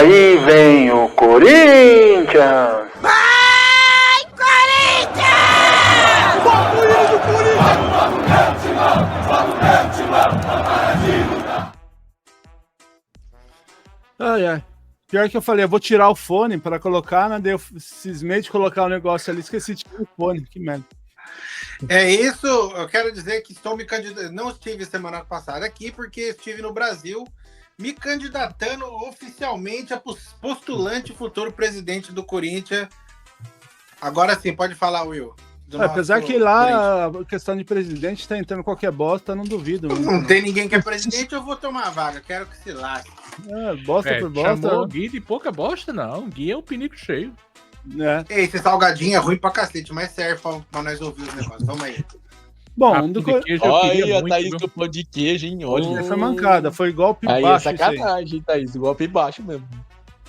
aí vem o Corinthians! Vai, Corinthians! Bagulho do Corinthians! Ai, ai. Pior que eu falei, eu vou tirar o fone pra colocar, né? Daí eu cismei de colocar o negócio ali, esqueci de tirar o fone, que merda. É isso, eu quero dizer que estou me candidatando. Não estive semana passada aqui, porque estive no Brasil me candidatando oficialmente a postulante futuro presidente do Corinthians. Agora sim, pode falar, Will. Apesar que lá a questão de presidente tá entrando qualquer bosta, não duvido. Não tem ninguém que é presidente, eu vou tomar a vaga, quero que se lasque. Bosta por bosta. Chamou o Gui de pouca bosta, não. O Gui é um pinico cheio. Ei, esse salgadinho é ruim pra cacete, mas serve pra nós ouvir os negócios. Vamos aí. Bom, olha aí a Thaís do pão de queijo, hein? Olha. Foi mancada, foi golpe aí baixo. Aí é sacanagem, Thaís, golpe baixo mesmo.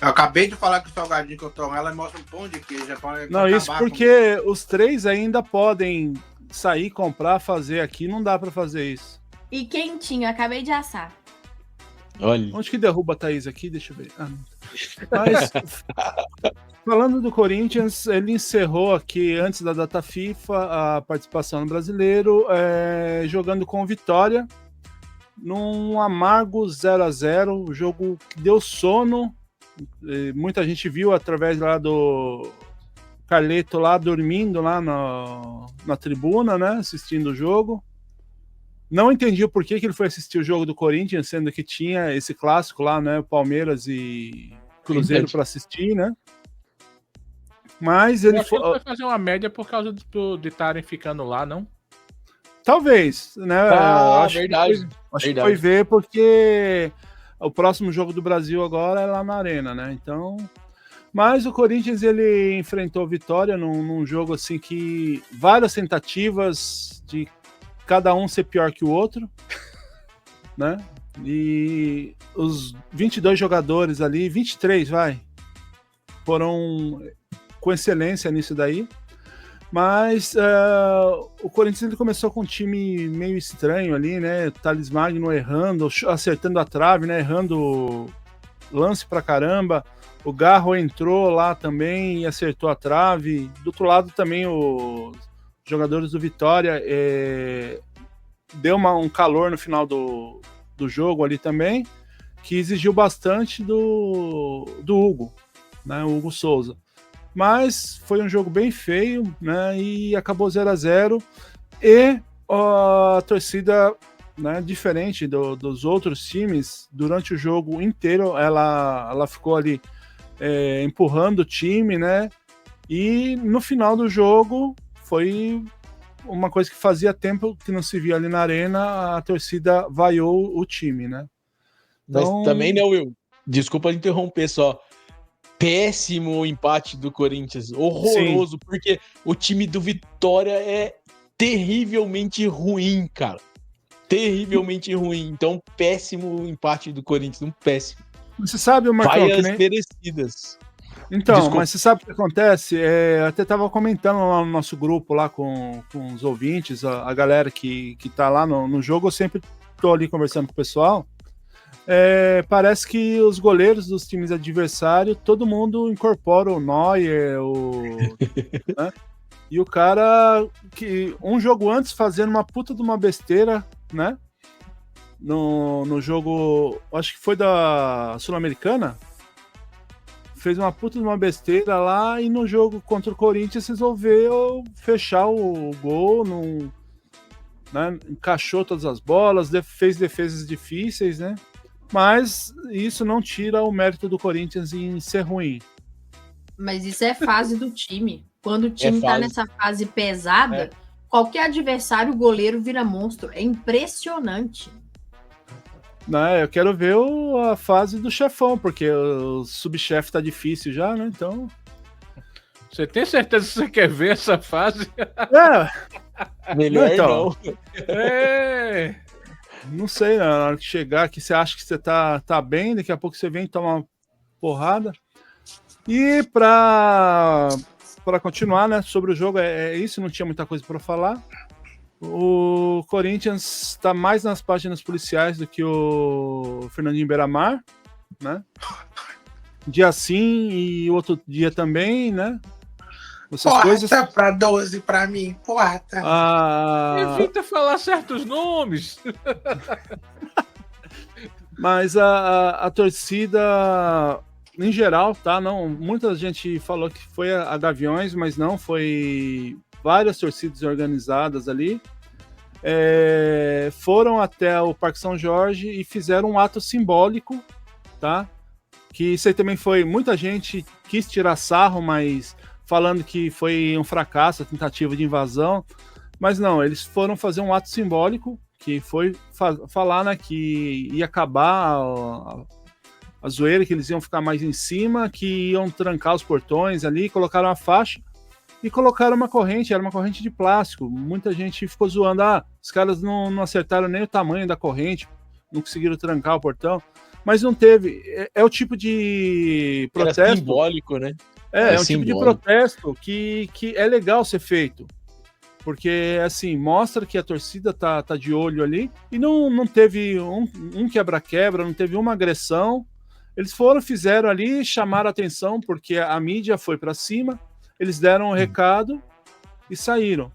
Eu acabei de falar que o salgadinho que eu tomo, ela mostra um pão de queijo. Não, isso porque os três ainda podem sair, comprar, fazer aqui, não dá pra fazer isso. E quentinho, acabei de assar. Olha. Onde que derruba a Thaís aqui? Deixa eu ver. Mas, falando do Corinthians, ele encerrou aqui, antes da data FIFA, a participação no Brasileiro, jogando com Vitória, num amargo 0-0, jogo que deu sono. Muita gente viu através lá do Carleto lá dormindo lá na tribuna, né, assistindo o jogo. Não entendi o porquê que ele foi assistir o jogo do Corinthians, sendo que tinha esse clássico lá, né, Palmeiras e Cruzeiro para assistir, né? Mas ele foi fazer uma média por causa de estarem ficando lá, não? Talvez, né? Verdade. Acho que foi ver porque o próximo jogo do Brasil agora é lá na Arena, né? Então, mas o Corinthians ele enfrentou a Vitória num jogo assim que várias tentativas de cada um ser pior que o outro, né? E os 22 jogadores ali, 23 foram com excelência nisso daí. Mas o Corinthians ele começou com um time meio estranho ali, né? Thales Magno errando, acertando a trave, né? Errando lance pra caramba. O Garro entrou lá também e acertou a trave. Do outro lado também os jogadores do Vitória deu um calor no final do jogo ali também, que exigiu bastante do Hugo, né? O Hugo Souza. Mas foi um jogo bem feio, né? E acabou 0-0. E a torcida, né, diferente dos outros times, durante o jogo inteiro, ela ficou ali empurrando o time, né? E no final do jogo foi uma coisa que fazia tempo que não se via ali na arena, a torcida vaiou o time, né? Então... Mas também, né, Will? Desculpa interromper só. Péssimo o empate do Corinthians, horroroso, sim, porque o time do Vitória é terrivelmente ruim, cara. Terrivelmente ruim. Então, péssimo o empate do Corinthians, um péssimo. Você sabe, Marcão, vaias merecidas. Então, desculpa. Mas você sabe o que acontece? Eu até tava comentando lá no nosso grupo, lá com os ouvintes, a galera que tá lá no jogo, eu sempre tô ali conversando com o pessoal. Parece que os goleiros dos times adversários, todo mundo incorpora o Neuer, né? E o cara que um jogo antes fazendo uma puta de uma besteira, né? No jogo, acho que foi da Sul-Americana, fez uma puta de uma besteira lá e no jogo contra o Corinthians resolveu fechar o gol, né? Encaixou todas as bolas, fez defesas difíceis, né? Mas isso não tira o mérito do Corinthians em ser ruim. Mas isso é fase do time. Quando o time tá nessa fase pesada, qualquer adversário, o goleiro vira monstro. É impressionante. Não, eu quero ver a fase do chefão, porque o subchefe tá difícil já, né? Então... Você tem certeza que você quer ver essa fase? Melhor então, não. Não sei, na hora que chegar aqui, você acha que você tá bem, daqui a pouco você vem tomar uma porrada. E pra continuar, né, sobre o jogo, é isso, não tinha muita coisa para falar. O Corinthians está mais nas páginas policiais do que o Fernandinho Beiramar, né? dia sim e outro dia também, né? Essas Porta coisas. pra 12 pra mim, porta. Evita falar certos nomes. Mas a torcida, em geral, tá? Não, muita gente falou que foi a Gaviões, mas não, foi várias torcidas organizadas ali. Foram até o Parque São Jorge e fizeram um ato simbólico, tá? Que isso aí também foi, muita gente quis tirar sarro, mas falando que foi um fracasso, a tentativa de invasão, mas não, eles foram fazer um ato simbólico, que foi falar, né, que ia acabar a zoeira, que eles iam ficar mais em cima, que iam trancar os portões ali, colocaram a faixa e colocaram uma corrente, era uma corrente de plástico. Muita gente ficou zoando, os caras não acertaram nem o tamanho da corrente, não conseguiram trancar o portão, mas não teve. É o tipo de protesto. Era simbólico, né? É um tipo de protesto que é legal ser feito. Porque, assim, mostra que a torcida tá de olho ali e não teve um quebra-quebra, não teve uma agressão. Eles fizeram ali, chamaram a atenção porque a mídia foi para cima, eles deram o recado e saíram.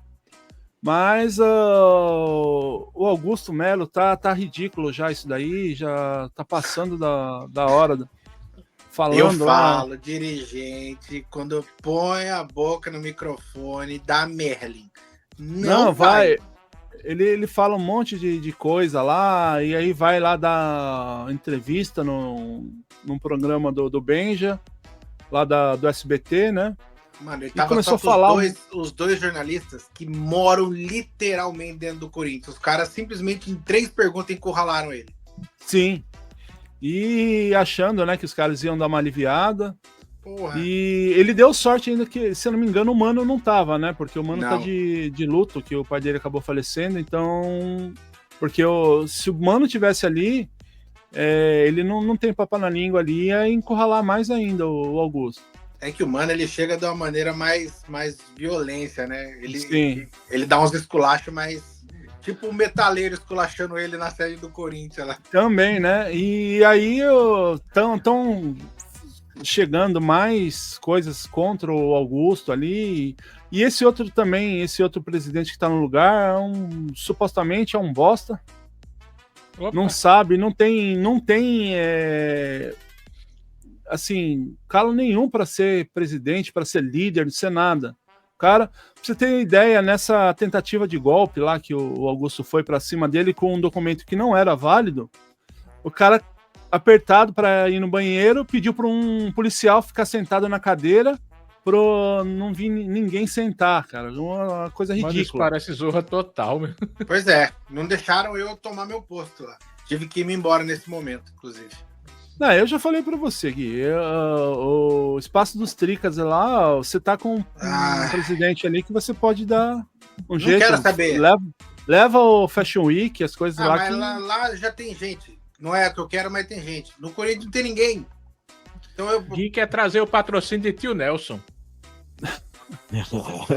Mas o Augusto Melo tá ridículo já isso daí, já tá passando da hora. Falando eu falo, dirigente, quando põe a boca no microfone, dá Merlin. Não vai. Ele fala um monte de coisa lá, e aí vai lá dar entrevista num programa do Benja, lá do SBT, né? Mano, ele e tava começou só a falar os dois jornalistas que moram literalmente dentro do Corinthians. Os caras simplesmente em 3 perguntas encurralaram ele. Sim. E achando, né, que os caras iam dar uma aliviada. Porra. E ele deu sorte ainda que, se eu não me engano, o Mano não tava, né? Porque o Mano tá de luto, que o pai dele acabou falecendo, então... Porque se o Mano tivesse ali, ele não tem papo na língua ali, ia encurralar mais ainda o Augusto. É que o Mano, ele chega de uma maneira mais violência, né? Ele dá uns esculachos mais... Tipo o metaleiro esculachando ele na sede do Corinthians lá. Também, né? E aí estão chegando mais coisas contra o Augusto ali. E esse outro também, esse outro presidente que está no lugar, supostamente é um bosta. Opa. Não sabe, não tem assim, calo nenhum para ser presidente, para ser líder, não ser nada. Cara, pra você ter ideia, nessa tentativa de golpe lá que o Augusto foi pra cima dele com um documento que não era válido, o cara, apertado para ir no banheiro, pediu para um policial ficar sentado na cadeira pra não vir ninguém sentar, cara. Uma coisa ridícula. Mas isso parece zorra total, meu. Pois é, não deixaram eu tomar meu posto lá. Tive que ir me embora nesse momento, inclusive. Não, eu já falei pra você, Gui, o espaço dos Tricas lá, você tá com um presidente ali que você pode dar um jeito. Não quero saber. Leva o Fashion Week, as coisas lá. Mas lá já tem gente. Não é o que eu quero, mas tem gente. No Corinthians não tem ninguém. Então Gui quer trazer o patrocínio de tio Nelson.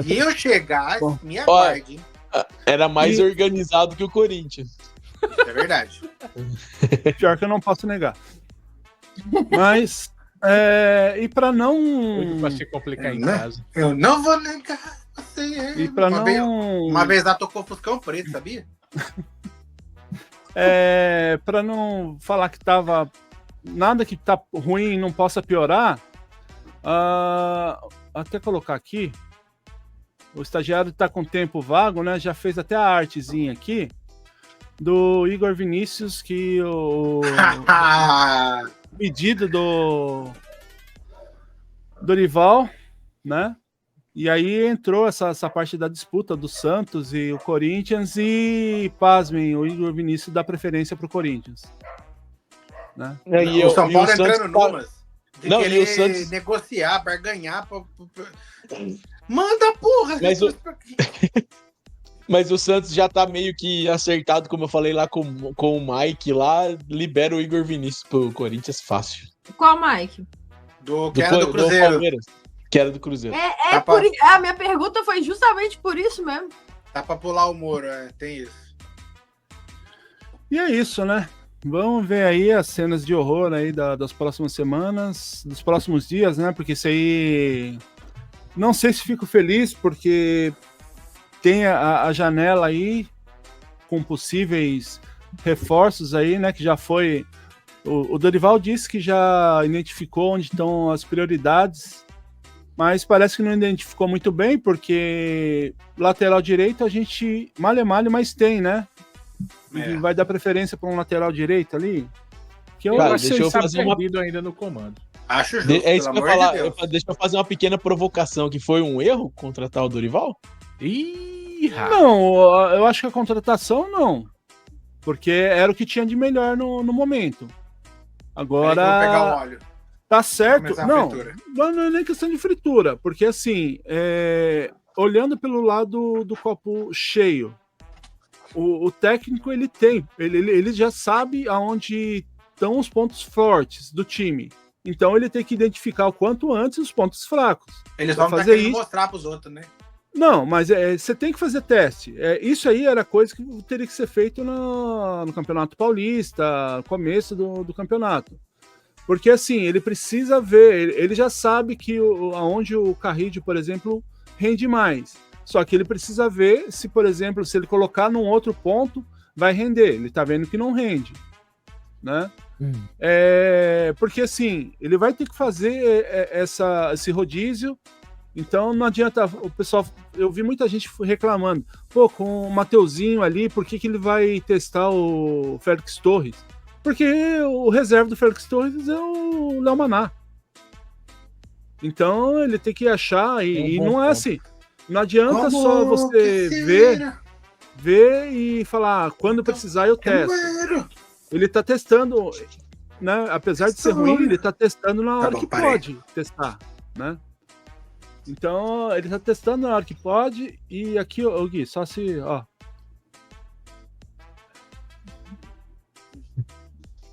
E eu chegar, me aguarde. Era mais organizado que o Corinthians. É verdade. Pior que eu não posso negar. Mas, e para não... Pra se complicar em casa. Eu não vou negar você. E para uma vez lá tocou Fuscão Preto, sabia? Para não falar que tava... Nada que tá ruim não possa piorar, até colocar aqui, o estagiário tá com tempo vago, né? Já fez até a artezinha aqui do Igor Vinícius, que o pedido do Dorival, né? E aí entrou essa parte da disputa do Santos e o Corinthians e, pasmem, o Igor Vinícius dá preferência pro Corinthians. Né? O São Paulo entrando numas de querer o Santos... negociar, barganhar manda porra! Mas o Santos já tá meio que acertado, como eu falei lá com o Mike, lá libera o Igor Vinícius pro Corinthians fácil. Qual Mike? Que era do Cruzeiro. Do Palmeiras, que era do Cruzeiro. A minha pergunta foi justamente por isso mesmo. Tá pra pular o Moro, tem isso. E é isso, né? Vamos ver aí as cenas de horror aí das próximas semanas, dos próximos dias, né? Porque isso aí... Não sei se fico feliz, porque tem a janela aí com possíveis reforços aí, né? Que já foi... O Dorival disse que já identificou onde estão as prioridades, mas parece que não identificou muito bem, porque lateral direito a gente malha, mas tem, né? E vai dar preferência para um lateral direito ali? Que eu Cara, acho deixa eu Tá fazer perdido ainda no comando. Acho justo, É isso que eu pelo ia amor falar. de Deus. Deixa eu fazer uma pequena provocação, que foi um erro contratar o Dorival? Ih, Não, eu acho que a contratação não. Porque era o que tinha de melhor no momento. Peraí que eu vou pegar Agora, o óleo. tá certo. Começar a Não, fritura. não é nem questão de fritura. Porque assim, olhando pelo lado do copo cheio, o técnico ele já sabe aonde estão os pontos fortes do time. Então ele tem que identificar o quanto antes os pontos fracos. Eles vão fazer querendo isso. mostrar pros outros, né? Não, mas você tem que fazer teste. Isso aí era coisa que teria que ser feito no Campeonato Paulista, no começo do campeonato. Porque assim, ele precisa ver, ele já sabe que aonde o Carrillo, por exemplo, rende mais. Só que ele precisa ver se, por exemplo, se ele colocar num outro ponto, vai render. Ele tá vendo que não rende, né? Porque assim, ele vai ter que fazer esse rodízio. Então não adianta o pessoal. Eu vi muita gente reclamando, pô, com o Mateuzinho ali, por que ele vai testar o Félix Torres? Porque o reserva do Félix Torres é o Léo Maná. Então ele tem que achar, e não é assim. Não adianta só você ver e falar, quando precisar eu testo. Ele tá testando, né? Apesar de ser ruim, ele tá testando na hora que pode testar, né? Então, ele tá testando na hora que pode, e aqui, ô Gui, só se, ó.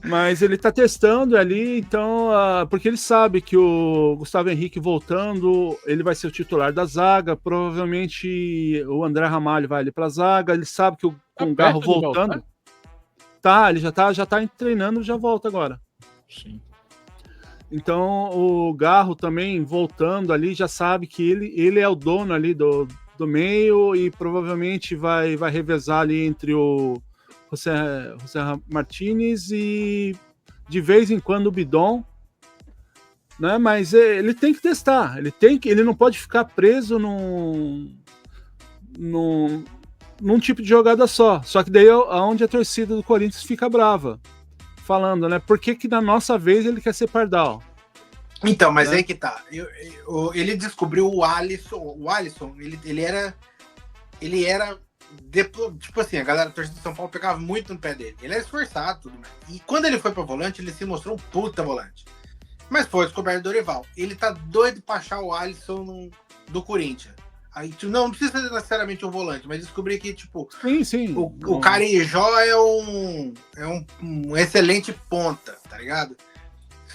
Mas ele tá testando ali, então, porque ele sabe que o Gustavo Henrique voltando, ele vai ser o titular da zaga, provavelmente o André Ramalho vai ali pra zaga, ele sabe que com o Garro voltando... Tá, ele já tá treinando, já volta agora. Sim. Então, o Garro também voltando ali, já sabe que ele é o dono ali do meio e provavelmente vai revezar ali entre o José Martínez e de vez em quando o Bidon, né? Mas ele tem que testar, ele não pode ficar preso num tipo de jogada só. Só que daí é onde a torcida do Corinthians fica brava. Falando, né? Por que na nossa vez ele quer ser Pardal? Então, mas aí que tá. Ele descobriu o Alisson. O Alisson, ele era. Tipo assim, a galera da torcida de São Paulo pegava muito no pé dele. Ele era esforçado, tudo mais. E quando ele foi pra volante, ele se mostrou um puta volante. Mas foi descoberto do Dorival. Ele tá doido pra achar o Alisson do Corinthians. Aí, não precisa ser necessariamente um volante, mas descobri que, tipo, sim. O Carijó é um excelente ponta, tá ligado?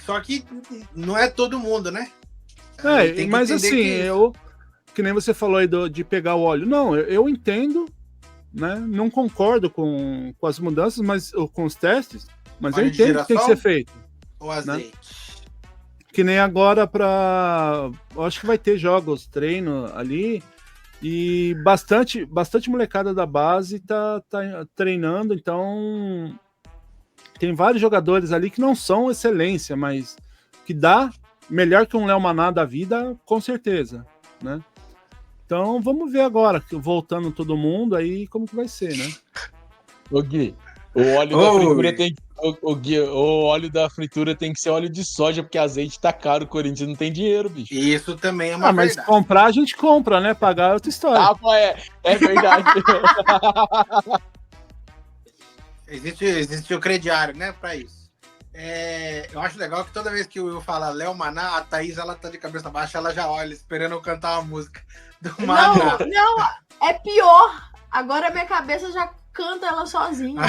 Só que não é todo mundo, né? Mas assim, que nem você falou aí de pegar o óleo. Não, eu entendo, né? Não concordo com as mudanças, mas com os testes, mas eu entendo que tem que ser feito. O azeite. Né? Que nem agora eu acho que vai ter jogos, treino ali, e bastante molecada da base tá treinando, então tem vários jogadores ali que não são excelência, mas que dá melhor que um Léo Maná da vida, com certeza, né? Então vamos ver agora, voltando todo mundo aí, como que vai ser, né? Ô Gui, o óleo da fritura tem o óleo da fritura tem que ser óleo de soja, porque azeite tá caro, o Corinthians não tem dinheiro, bicho. Isso também é uma verdade. Mas comprar a gente compra, né? Pagar é outra história. É verdade. Existe o crediário, né, pra isso. Eu acho legal que toda vez que o Will fala Léo Maná, a Thaís, ela tá de cabeça baixa, ela já olha, esperando eu cantar uma música do Maná. Não, é pior. Agora minha cabeça já canta ela sozinha.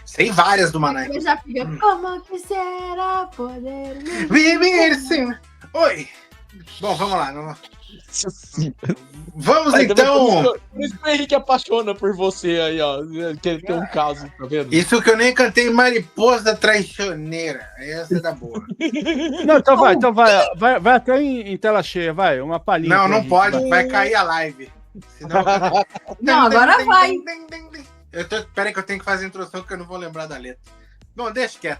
Sei várias do Maná. Eu já fica, como que será poder viver sim. Oi. Bom, vamos lá. Vamos Aí, então. Por isso que o Henrique apaixona por você aí, ó. Que ele tem um caso, tá vendo? Isso que eu nem cantei Mariposa Traiçoneira. Essa é da boa. Não, então vai até em tela cheia, vai, uma palhinha. Não, pra não gente, pode, vai cair a live. Senão... Não, agora vai. Peraí que eu tenho que fazer a introdução que eu não vou lembrar da letra. Bom, deixa quieto.